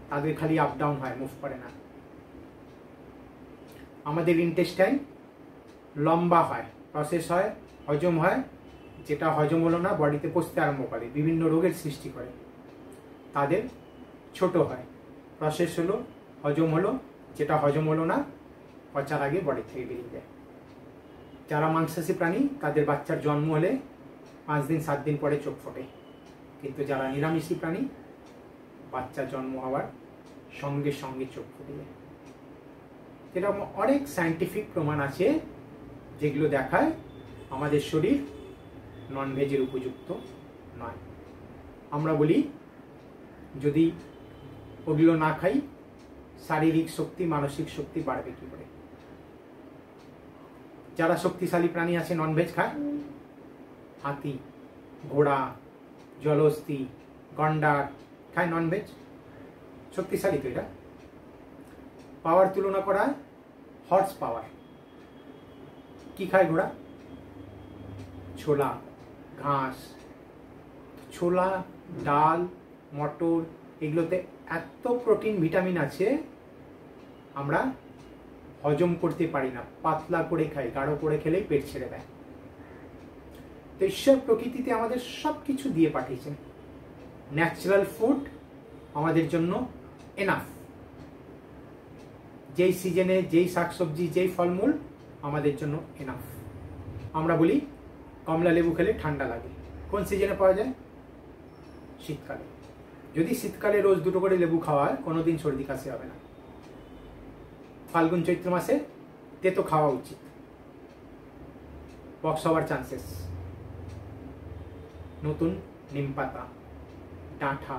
A: তাদের খালি আপ ডাউন হয়, মুভ করে না। আমাদের ইন্টেস্টাইন লম্বা হয়, প্রসেস হয়, হজম হয়, যেটা হজম হলো না বডিতে পচতে আরম্ভ করে, বিভিন্ন রোগের সৃষ্টি করে। তাদের ছোট হয়, প্রসেস হলো, হজম হলো, যেটা হজম হলো না পচার আগে বডি থেকে বেরিয়ে যায়। যারা মাংসাশী প্রাণী তাদের বাচ্চার জন্ম হলে 5 দিন 7 দিন পরে চোখ ফোটে, কিন্তু যারা নিরামিষী প্রাণী বাচ্চা জন্ম হওয়ার সঙ্গে সঙ্গে চোখ ফুটে যায়। এরকম অনেক সায়েন্টিফিক প্রমাণ আছে যেগুলো দেখায় আমাদের শরীর ননভেজের উপযুক্ত নয়। আমরা বলি যদি ওগুলো না খাই শারীরিক শক্তি, মানসিক শক্তি বাড়বে কি করে? যারা শক্তিশালী প্রাণী আছে ননভেজ খায়, হাতি, ঘোড়া, জলহস্তী, গন্ডার খায় ননভেজ, শক্তিশালী তো এটা। পাওয়ার তুলনা করা হর্স পাওয়ার। কি খায় ঘোড়া? ছোলা, ঘাস। ছোলা, ডাল, মটর এগুলোতে এত প্রোটিন, ভিটামিন আছে আমরা হজম করতে পারি না, পাতলা করে খাই, গাঢ় করে খেলেই পেট ছেড়ে দেয়। তো ঈশ্বর প্রকৃতিতে আমাদের সব কিছু দিয়ে পাঠিয়েছেন। ন্যাচারাল ফুড আমাদের জন্য এনাফ। যেই সিজনে যেই শাকসবজি, যেই ফলমূল আমাদের জন্য এনাফ। আমরা বলি কমলা লেবু খেলে ঠান্ডা লাগে, কোন সিজনে পাওয়া যায়? শীতকালে। যদি শীতকালে রোজ 2টো করে লেবু খাওয়া হয়, কোনোদিন সর্দি কাশি হবে না। ফাল্গুন চৈত্র মাসে তেতো খাওয়া উচিত, পক্স হওয়ার চান্সেস। নতুন নিম পাতা, ডাঁটা,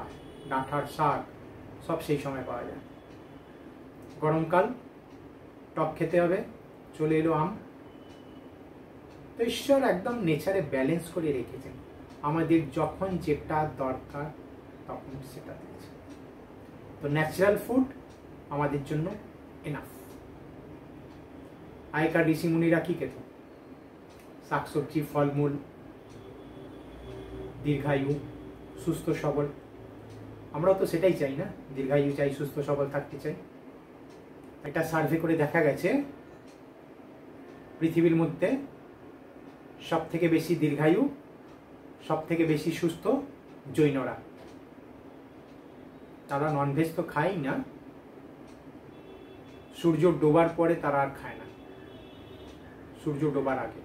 A: ডাঁটার শাক সব সেই সময় পাওয়া যায়। গরমকাল টক খেতে হবে, চলে এলো আম। তো ঈশ্বর একদম নেচারে ব্যালেন্স করে রেখেছেন, আমাদের যখন যেটা দরকার তখন সেটা দিয়েছে। তো ন্যাচারাল ফুড আমাদের জন্য এনাফ। আগেকার ঋষি মুনিরা কি খেত? শাকসবজি, ফলমূল, দীর্ঘায়ু, সুস্থ সবল। আমরাও তো সেটাই চাই না, দীর্ঘায়ু চাই, সুস্থ সবল থাকতে চাই। একটা সার্ভে করে দেখা গেছে পৃথিবীর মধ্যে সব থেকে বেশি দীর্ঘায়ু, সব থেকে বেশি সুস্থ জৈনরা। তারা ননভেজ তো খায় না, সূর্য ডোবার পরে তারা আর খায় না, সূর্য ডোবার আগে।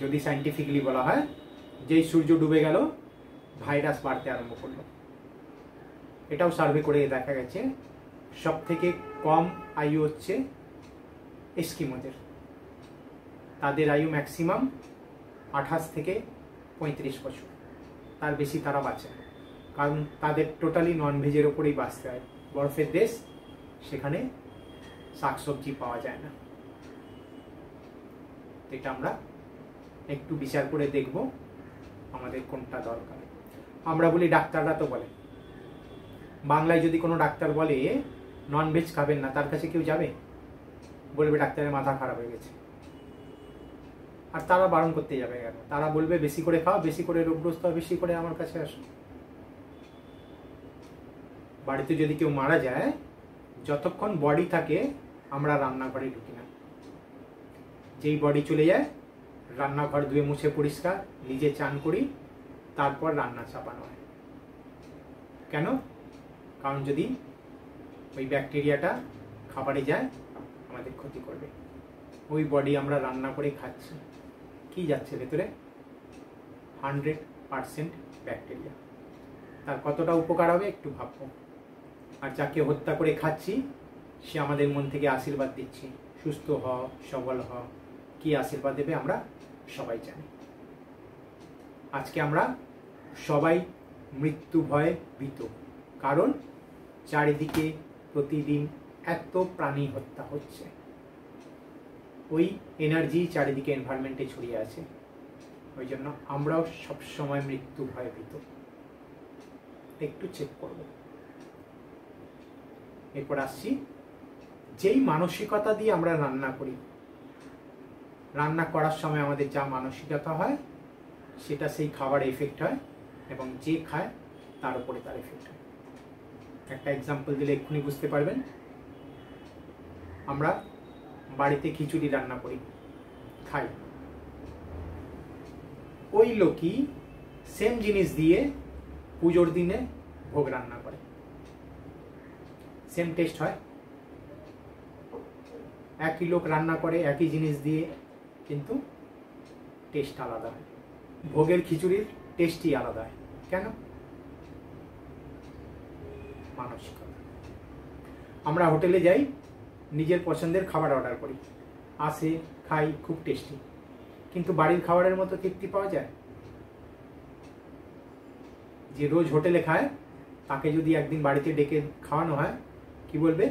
A: যদি সায়েন্টিফিক্যালি বলা হয়, যেই সূর্য ডুবে গেল ভাইরাস বাড়তে আরম্ভ করলো। এটাও সার্ভে করে দেখা গেছে সব থেকে কম আয়ু হচ্ছে এস্কিমোদের। তাদের আয়ু ম্যাক্সিমাম 28 থেকে 35 বছর, তার বেশি তারা বাঁচে না, কারণ তাদের টোটালি ননভেজের ওপরেই বাঁচতে হয়। বরফের দেশ, সেখানে শাকসবজি পাওয়া যায় না। এটা আমরা একটু বিচার করে দেখব আমাদের কোনটা দরকার। আমরা বলি, ডাক্তাররা তো বলে, বাংলায় যদি কোনো ডাক্তার বলে ননভেজ খাবেন না, তার কাছে কেউ যাবে? বলবে ডাক্তারের মাথা খারাপ হয়ে গেছে। আর তারা বারণ করতে যাবে কেন? তারা বলবে বেশি করে খাও, বেশি করে রোগগ্রস্ত হয়, বেশি করে আমার কাছে আসো। বাড়িতে যদি কেউ মারা যায়, যতক্ষণ বডি থাকে আমরা রান্নাঘরে ঢুকি না। যেই বডি চলে যায়, রান্নাঘর ধুয়ে মুছে পরিষ্কার, নিজে চান করি, তারপর রান্না চাপানো হয়। কেন? কারণ যদি ওই ব্যাকটেরিয়াটা খাবারে যায়, আমাদের ক্ষতি করবে। ওই বডি আমরা রান্না করে খাচ্ছি, কি যাচ্ছে ভেতরে? 100% ব্যাকটেরিয়া। তার কতটা উপকার হবে একটু ভাববো। আর যাকে হত্যা করে খাচ্ছি, সে আমাদের মন থেকে আশীর্বাদ দিচ্ছি, সুস্থ হ, সবল হ। কি আশীর্বাদ দেবে আমরা সবাই জানি। আজকে আমরা সবাই মৃত্যু ভয়ে ভীত, কারণ চারিদিকে প্রতিদিন এত প্রাণী হত্যা হচ্ছে। ওই এনার্জি চারিদিকে এনভায়রনমেন্টে ছড়িয়ে আছে, ওই জন্য আমরাও সবসময় মৃত্যু ভয়ে ভীত। একটু চেক করব। এরপর আসছি, যেই মানসিকতা দিয়ে আমরা রান্না করি, রান্না করার সময় আমাদের যা মানসিকতা হয় সেটা সেই খাবারে এফেক্ট হয়, এবং যে খায় তার উপরে তার এফেক্ট হয়। একটা এক্সাম্পল দিলে এক্ষুনি বুঝতে পারবেন। আমরা বাড়িতে খিচুড়ি রান্না করি, খাই। ওই লোকই সেম জিনিস দিয়ে পুজোর দিনে ভোগ রান্না করে, সেম টেস্ট হয়? একই লোক রান্না করে একই জিনিস দিয়ে, কিন্তু টেস্ট আলাদা হয়। ভোগের খিচুড়ির টেস্টই আলাদা হয়। কেন? মানসিকতা। আমরা হোটেলে যাই, নিজের পছন্দের খাবার অর্ডার করি, আসে, খাই, খুব টেস্টি, কিন্তু বাড়ির খাবারের মতো তৃপ্তি পাওয়া যায়? যে রোজ হোটেলে খায়, তাকে যদি একদিন বাড়িতে ডেকে খাওয়ানো হয়, কি বলবে?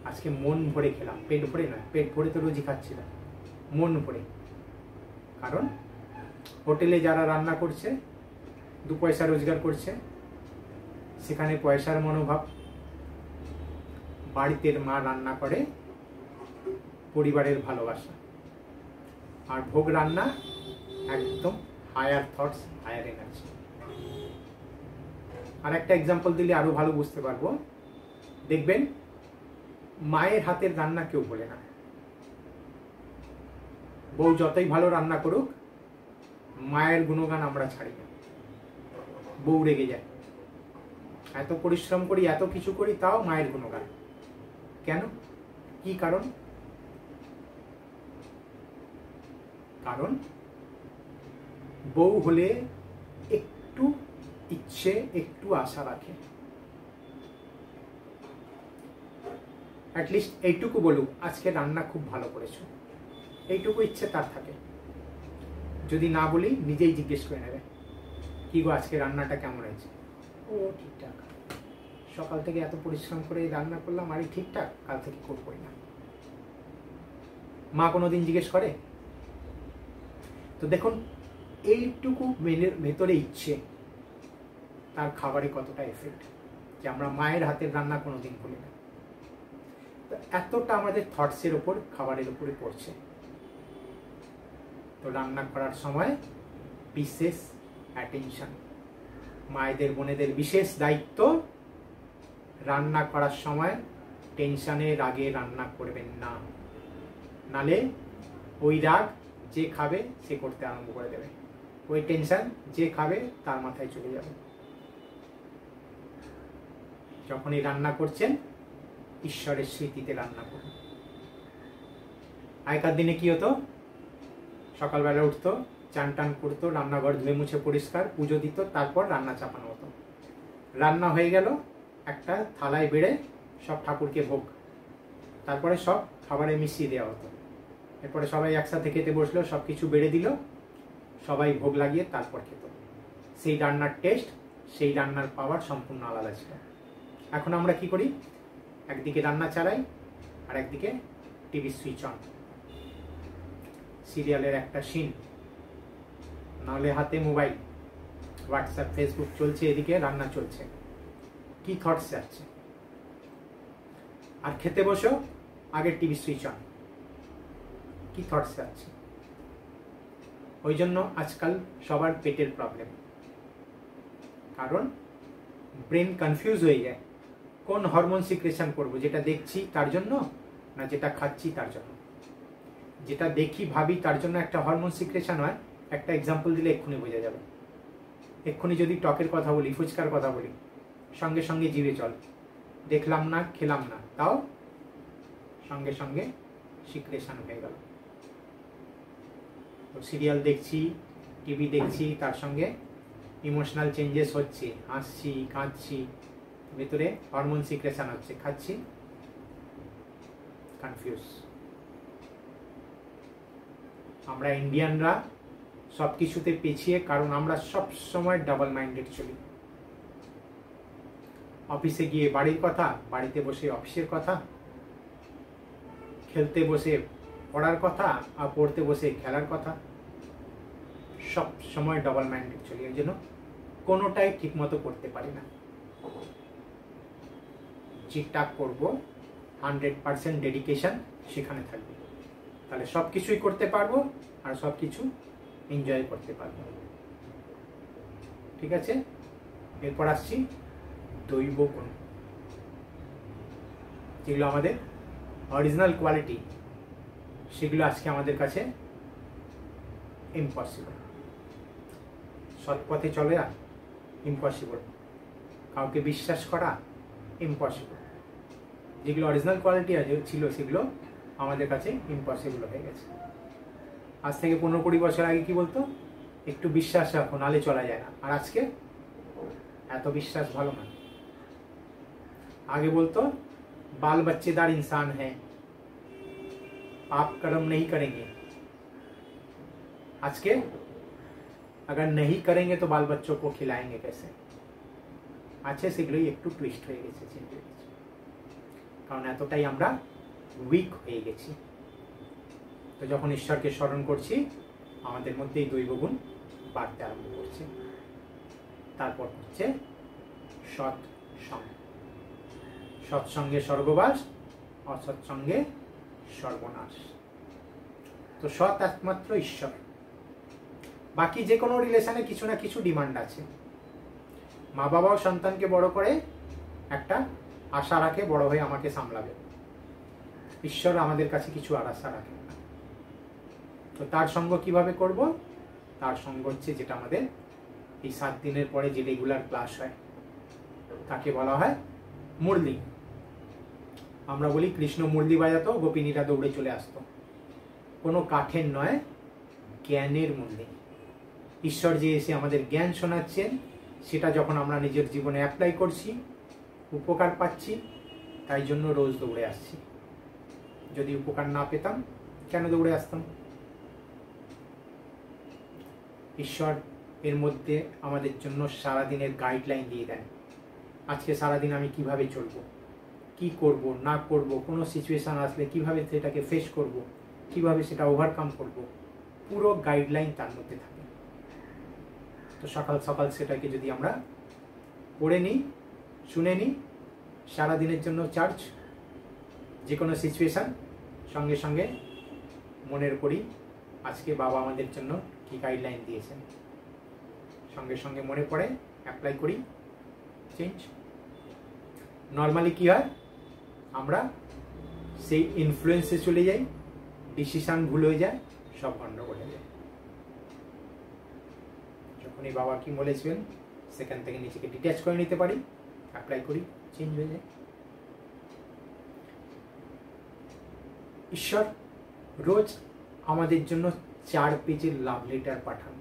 A: আজকে মন ভরে খেলাম, পেট ভরে নয়। পেট ভরে তো রোজই খাচ্ছি না, মন ভরে। কারণ হোটেলে যারা রান্না করছে, 2 পয়সা রোজগার করছে, সেখানে পয়সার মনোভাব। বাড়িতে মা রান্না করে পরিবারের ভালোবাসা। আর ভোগ রান্না একদম হায়ার থটস, হায়ার এনার্জি। আর একটা এক্সাম্পল দিলে আরো ভালো বুঝতে পারবো। দেখবেন, মায়ের হাতের রান্না কেউ বলে না। বউ যতই ভালো রান্না করুক, মায়ের গুণগান আমরা ছাড়ি না। বউ রেগে যায়, এত পরিশ্রম করি, এত কিছু করি, তাও মায়ের গুণগান। কেন? কি কারণ? কারণ বউ হলে একটু ইচ্ছে, একটু আশা রাখে। অ্যাটলিস্ট এইটুকু বলুক, আজকে রান্না খুব ভালো করেছো, এইটুকু ইচ্ছে তার থাকে। যদি না বলি, নিজেই জিজ্ঞেস করে নেবে, কি গো আজকে রান্নাটা কেমন হয়েছে? ও ঠিকঠাক, সকাল থেকে এত পরিশ্রম করে রান্না করলাম, আরে ঠিকঠাক, কাল থেকে করবোই না। মা কোনোদিন জিজ্ঞেস করে? তো দেখুন, এইটুকু ভেতরে ইচ্ছে, তার খাবারে কতটা এফেক্ট, যে আমরা মায়ের হাতের রান্না কোনোদিন ভুলি না। তো এতটা আমাদের থটসের ওপর, খাবারের উপরে পড়ছে। তো রান্না করার সময় বিশেষ অ্যাটেনশন। মায়েদের, বোনেদের বিশেষ দায়িত্ব, রান্না করার সময় টেনশনে, রাগে রান্না করবেন না। নালে ওই রাগ যে খাবে সে করতে আরম্ভ করে দেবে, ওই টেনশন যে খাবে তার মাথায় চলে যাবে। যখনই রান্না করছেন, ঈশ্বরের স্মৃতিতে রান্না করুন। আগেকার দিনে কি হতো? সকালবেলা উঠতো, চান টান করতো, রান্নাঘর ধুয়ে মুছে পরিষ্কার, পুজো দিত, তারপর রান্না চাপানো হতো। রান্না হয়ে গেল, একটা থালায় বেড়ে সব ঠাকুরকে ভোগ, তারপরে সব খাবারে মিশিয়ে দেওয়া হতো। এরপরে সবাই একসাথে খেতে বসলো, সব কিছু বেড়ে দিল, সবাই ভোগ লাগিয়ে তারপর খেত। সেই রান্নার টেস্ট, সেই রান্নার পাওয়ার সম্পূর্ণ আলাদা ছিল। এখন আমরা কি করি, একদিকে রান্না চালাই আর একদিকে টিভি সুইচ অন, সিরিয়ালের একটা সিন, নাহলে হাতে মোবাইল, হোয়াটসঅ্যাপ ফেসবুক চলছে, এদিকে রান্না চলছে, কি থটস যাচ্ছে। আর খেতে বসো, আগে টিভি সুইচ অন, কি থটস যাচ্ছে। ওই জন্য আজকাল সবার পেটের প্রবলেম, কারণ ব্রেন কনফিউজ হয়ে যায় কোন হরমোন সিক্রেশন করব, যেটা দেখছি তার জন্য না যেটা খাচ্ছি তার জন্য। যেটা দেখি ভাবি তার জন্য একটা হরমোন সিক্রেশন হয়, একটা এক্সাম্পল দিলে এক্ষুনি বোঝা যাবে। এক্ষুনি যদি টকের কথা বলি, ফুচকার কথা বলি, সঙ্গে সঙ্গে জিভে জল, দেখলাম না খেলাম না, তাও সঙ্গে সঙ্গে সিক্রেশন হয়ে গেল। তো সিরিয়াল দেখছি, টিভি দেখছি, তার সঙ্গে ইমোশনাল চেঞ্জেস হচ্ছে, হাসছি কাঁদছি, ভেতরে হরমোন সিক্রেশন হচ্ছে, খাচ্ছি, কনফিউজ। আমরা ইন্ডিয়ানরা সব কিছুতে পেছিয়ে, কারণ আমরা সব সময় ডাবল মাইন্ডেড চলি। অফিসে গিয়ে বাড়ির কথা, বাড়িতে বসে অফিসের কথা, খেলতে বসে পড়ার কথা, আর পড়তে বসে খেলার কথা, সব সময় ডাবল মাইন্ডেড চলি। এর জন্য কোনোটাই ঠিক মতো করতে পারি না। যেটা করব 100% ডেডিকেশন সেখানে থাকবে, তাহলে সব কিছুই করতে পারবো আর সব কিছু এনজয় করতে পারবো। ঠিক আছে, এরপর আসছি দৈব গুণ, যেগুলো আমাদের অরিজিনাল কোয়ালিটি, সেগুলো আজকে আমাদের কাছে ইম্পসিবল। সৎ পথে চলা ইম্পসিবল, কাউকে বিশ্বাস করা ইম্পসিবল। যেগুলো অরিজিনাল কোয়ালিটি ছিল সেগুলো আমাদের কাছে ইম্পসিবল হয়ে গেছে। আজ থেকে 15-20 বছর আগে কি বলতো, একটু বিশ্বাস রাখো নালে চলা যায় না, আর আজকে এত বিশ্বাস ভালো না। আগে বলতো बाल बच्चेदार इंसान है, पाप कर्म नहीं करेंगे, आज के अगर नहीं करेंगे तो बाल बच्चों को खिलाएंगे कैसे। আছে সেগুলোই একটু টুইস্ট হয়ে গেছে, চেঞ্জ হয়ে গেছে, কারণ এতটাই আমরা উইক হয়ে গেছি। তো যখন ঈশ্বরকে স্মরণ করছি, আমাদের মধ্যে এই দৈব গুণ বাড়তে আরম্ভ করছে। তারপর হচ্ছে সৎসঙ্গ, সৎসঙ্গে স্বর্গবাস, অসৎসঙ্গে সর্বনাশ। তো সৎ একমাত্র ঈশ্বর, বাকি যে কোনো রিলেশনে কিছু না কিছু ডিমান্ড আছে। মা বাবাও সন্তানকে বড় করে একটা আশা রাখে, বড় হয়ে আমাকে সামলাবে। ঈশ্বর আমাদের কাছে কিছু আর আশা রাখে না। তো তার সঙ্গ কিভাবে করব, তার সঙ্গ হচ্ছে যেটা আমাদের এই 7 দিনের পরে যে রেগুলার ক্লাস হয়, তাকে বলা হয় মুরলি। আমরা বলি কৃষ্ণ মুরলি বাজাতো, গোপিনীরা দৌড়ে চলে আসতো। কোনো কাঠের নয়, জ্ঞানের মুরলি। ঈশ্বর যে এসে আমাদের জ্ঞান শোনাচ্ছেন, সেটা যখন আমরা নিজের জীবনে অ্যাপ্লাই করছি, উপকার পাচ্ছি, তাই জন্য রোজ দৌড়ে আসছি। যদি উপকার না পেতাম কেন দৌড়ে আসতাম? ঈশ্বর এর মধ্যে আমাদের জন্য সারাদিনের গাইডলাইন দিয়ে দেন। আজকে সারাদিন আমি কিভাবে চলবো, কি করব না করব, কোনো সিচুয়েশন আসলে কিভাবে সেটাকে ফেস করব, কিভাবে সেটা ওভারকাম করব, পুরো গাইডলাইন তার মধ্যে থাকে। তো সকাল সকাল সেটাকে যদি আমরা পড়ে নিই, শুনে নিই, সারাদিনের জন্য চার্জ, যে কোনো সিচুয়েশান সঙ্গে সঙ্গে মনের করি আজকে বাবা আমাদের জন্য কি গাইডলাইন দিয়েছেন, সঙ্গে সঙ্গে মনে পড়ে, অ্যাপ্লাই করি, চেঞ্জ। নর্মালি কি হয়, আমরা সেই ইনফ্লুয়েন্সে চলে যাই, ডিসিশন ভুল হয়ে যায়, সব গন্ডগোল হয়ে যায়। যখনই বাবা কি বলেছিলেন সেখান থেকে নিজেকে ডিট্যাচ করে নিতে পারি, অ্যাপ্লাই করি, চেঞ্জ হয়ে যায়। ঈশ্বর রোজ আমাদের জন্য 4 পেজের লাভ লেটার পাঠান।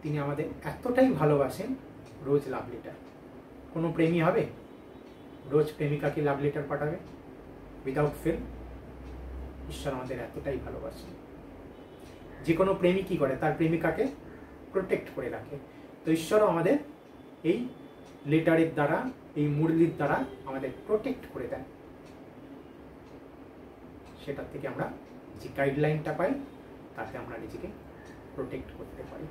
A: তিনি আমাদের এতটাই ভালোবাসেন, রোজ লাভ লেটার। কোনো প্রেমী হবে রোজ প্রেমিকাকে লাভ লেটার পাঠাবে উইদাউট ফেল। ঈশ্বর আমাদের এতটাই ভালোবাসে। যে কোনো প্রেমিক কি করে, তার প্রেমিকাকে প্রোটেক্ট করে রাখে। তো ঈশ্বরও আমাদের এই লেটারের দ্বারা, এই মুরলির দ্বারা আমাদের প্রোটেক্ট করে দেন। সেটার থেকে আমরা যে গাইডলাইনটা পাই তাতে আমরা নিজেকে প্রোটেক্ট করতে পারি।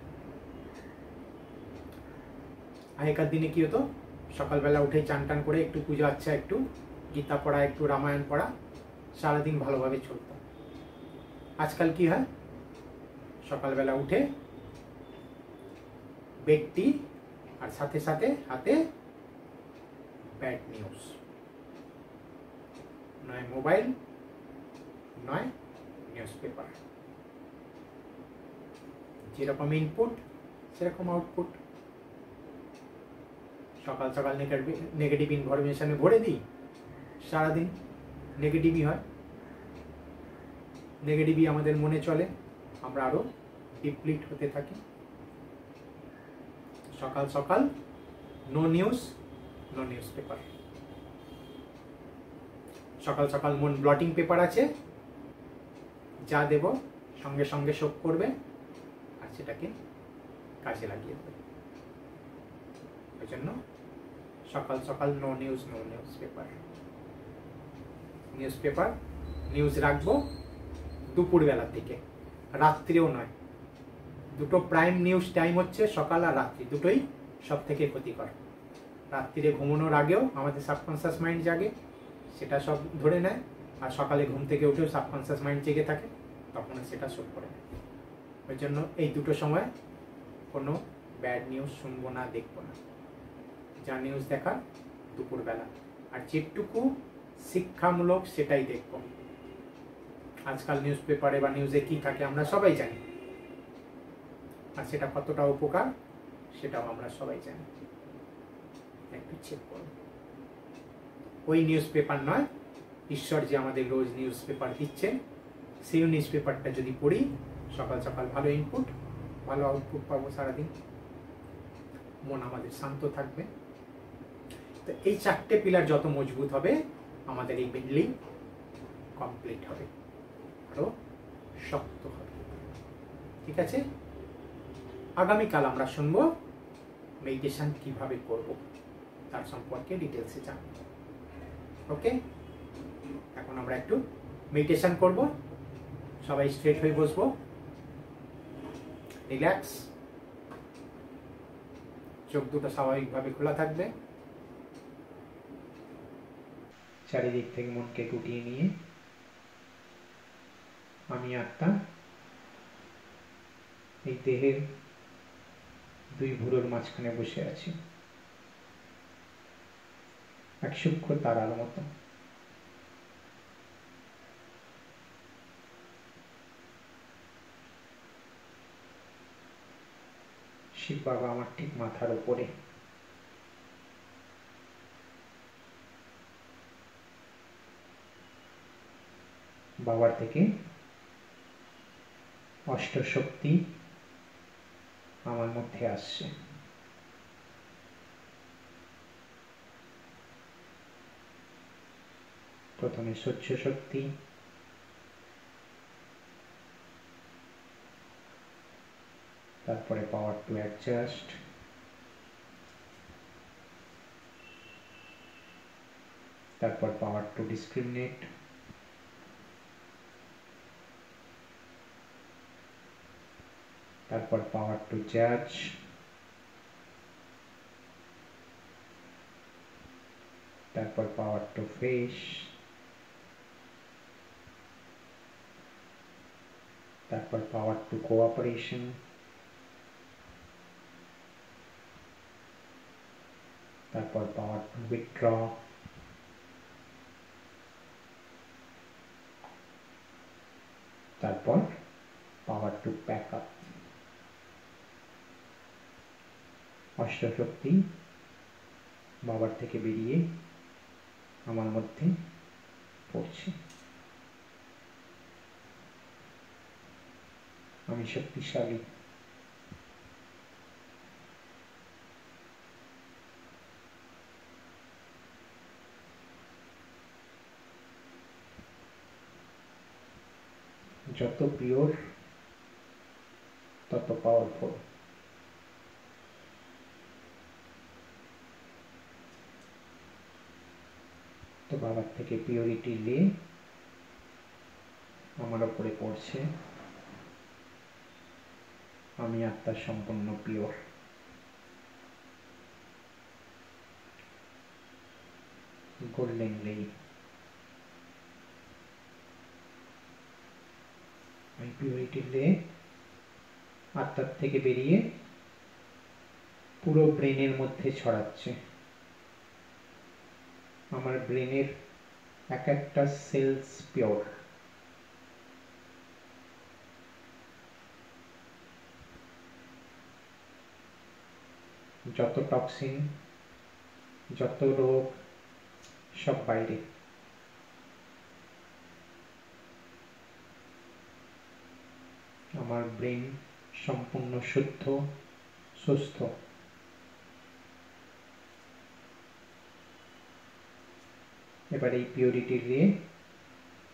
A: আগেকার দিনে কি হতো, সকালবেলা উঠে চান টান করে একটু পূজা আচ্ছা, একটু গীতা পড়া, একটু রামায়ণ পড়া, সারাদিন ভালোভাবে চলত। আজকাল কি হয়, সকালবেলা উঠে বেড টি আর সাথে সাথে হাতে ব্যাড নিউজ, নয় মোবাইল নয় নিউজ পেপার। যেরকম ইনপুট সেরকম আউটপুট। সকাল সকাল নেগেটিভ ইনফরমেশনে ভরে দিই, সারাদিন নেগেটিভই হয়, নেগেটিভই আমাদের মনে চলে, আমরা আরো ডিপ্লিট হতে থাকি। সকাল সকাল no news no newspaper. সকাল সকাল মন ব্লটিং পেপার আছে, যা দেব সঙ্গে সঙ্গে শোক করবে আর সেটাকে কাজে লাগিয়ে দেবে। ওই জন্য সকাল সকাল no news no newspaper. Newspaper news রাখবো দুপুরবেলার দিকে, রাত্রিও নয়। দুটো প্রাইম নিউজ টাইম হচ্ছে সকাল আর রাত্রি, দুটোই সব থেকে ক্ষতিকর। রাত্রিরে ঘুমানোর আগেও আমাদের সাবকনসিয়াস মাইন্ড জাগে, সেটা সব ধরে নেয়, আর সকালে ঘুম থেকে উঠেও সাবকনসিয়াস মাইন্ড জেগে থাকে, তখন সেটা শোক করে নেয়। ওই জন্য এই দুটো সময় কোনো ব্যাড নিউজ শুনবো না, দেখবো না। যা নিউজ দেখা দুপুরবেলা, আর যেটুকু শিক্ষামূলক সেটাই দেখব। আজকাল নিউজ পেপারে বা নিউজে কি থাকে আমরা সবাই জানি, আর সেটা কতটা উপকার সেটাও আমরা সবাই জানি। একটু চেক করুন। ওই নিউজ পেপার নয়, ঈশ্বর যে আমাদের রোজ নিউজ পেপার দিচ্ছে, সেই নিউজ পেপারটা যদি পড়ি, সকাল সকাল ভালো ইনপুট ভালো আউটপুট পাবো সারাদিন, মন আমাদের শান্ত থাকবে। তো এই চারটে পিলার যত মজবুত হবে, আমাদের এই বিল্ডিং কমপ্লিট হবে, আরো শক্ত হবে। ঠিক আছে, আগামীকাল আমরা শুনবো মেডিটেশন কিভাবে করব, তার সম্পর্কে ডিটেলসে জানব। ওকে, এখন আমরা একটু মেডিটেশন করব। সবাই স্ট্রেট হয়ে বসবো, রিল্যাক্স, চোখ দুটো স্বাভাবিকভাবে খোলা থাকবে। চারিদিক থেকে মনকে গুটিয়ে নিয়ে আমি আত্মা এই দেহের দুই ভুরুর মাঝখানে বসে আছি, এক সূক্ষ্ম তারার মতো। শিব বাবা আমার ঠিক মাথার উপরে। বাবার থেকে অষ্টশক্তি আমার মধ্যে আসছে। প্রথমে সহ্য শক্তি, তারপরে পাওয়ার টু অ্যাডজাস্ট, তারপর পাওয়ার টু ডিসক্রিমিনেট, তারপর পাওয়ার টু জাজ, তারপর পাওয়ার টু ফেস, তারপর পাওয়ার টু কোঅপারেশন, তারপর পাওয়ার টু উইথড্র, তারপর পাওয়ার টু প্যাক আপ। অষ্টশক্তি বাবার থেকে বেরিয়ে আমার মধ্যে পড়ছে। আমি শক্তিশালী। যত পিওর তত পাওয়ারফুল। তো বাবার থেকে পিওরিটি রে আমার উপরে পড়ছে, আমি আত্মার সম্পূর্ণ পিওর। গোল্ডেন রে পিওরিটি রে আত্মার থেকে বেরিয়ে পুরো ব্রেনের মধ্যে ছড়াচ্ছে। আমার ব্রেনের এক একটা সেলস পিওর। যত টক্সিন, যত রোগ সব বাইরে। আমার ব্রেন সম্পূর্ণ শুদ্ধ, সুস্থ। এবার এই পিওরিটি রে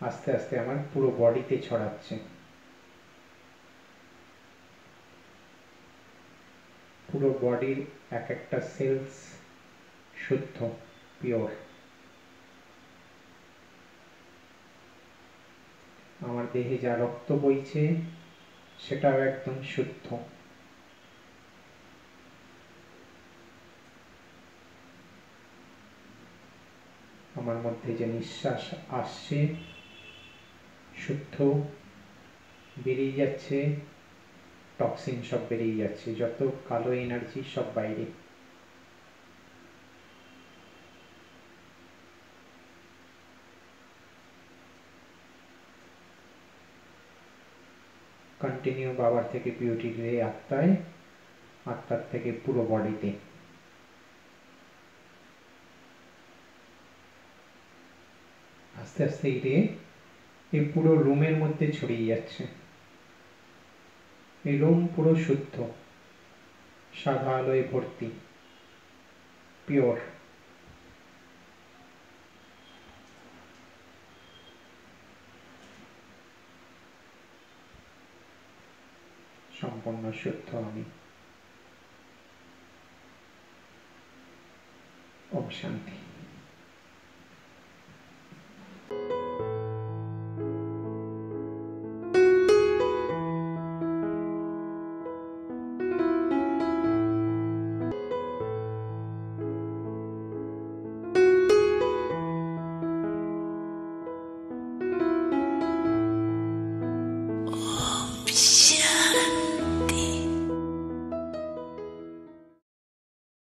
A: আস্তে আস্তে আমার পুরো বডিতে ছড়াচ্ছে। পুরো বডির এক একটা সেলস শুদ্ধ, পিওর। আমার দেহে যা রক্ত বইছে সেটাও একদম শুদ্ধ। আমার মধ্যে যে নিঃশ্বাস আসছে শুদ্ধ, বেরিয়ে যাচ্ছে টক্সিন সব বেরিয়ে যাচ্ছে, যত কালো এনার্জি সব বাইরে। কন্টিনিউ বাবার থেকে পিওরিটি রে আত্মায়, আত্মার থেকে পুরো বডিতে। আস্তে আস্তে এই রে এই পুরো রুমের মধ্যে ছড়িয়ে যাচ্ছে। এই রুম পুরো শুদ্ধ, সাদা আলোয় ভর্তি, পিওর। সম্পূর্ণ শুদ্ধ আমি। ওম শান্তি।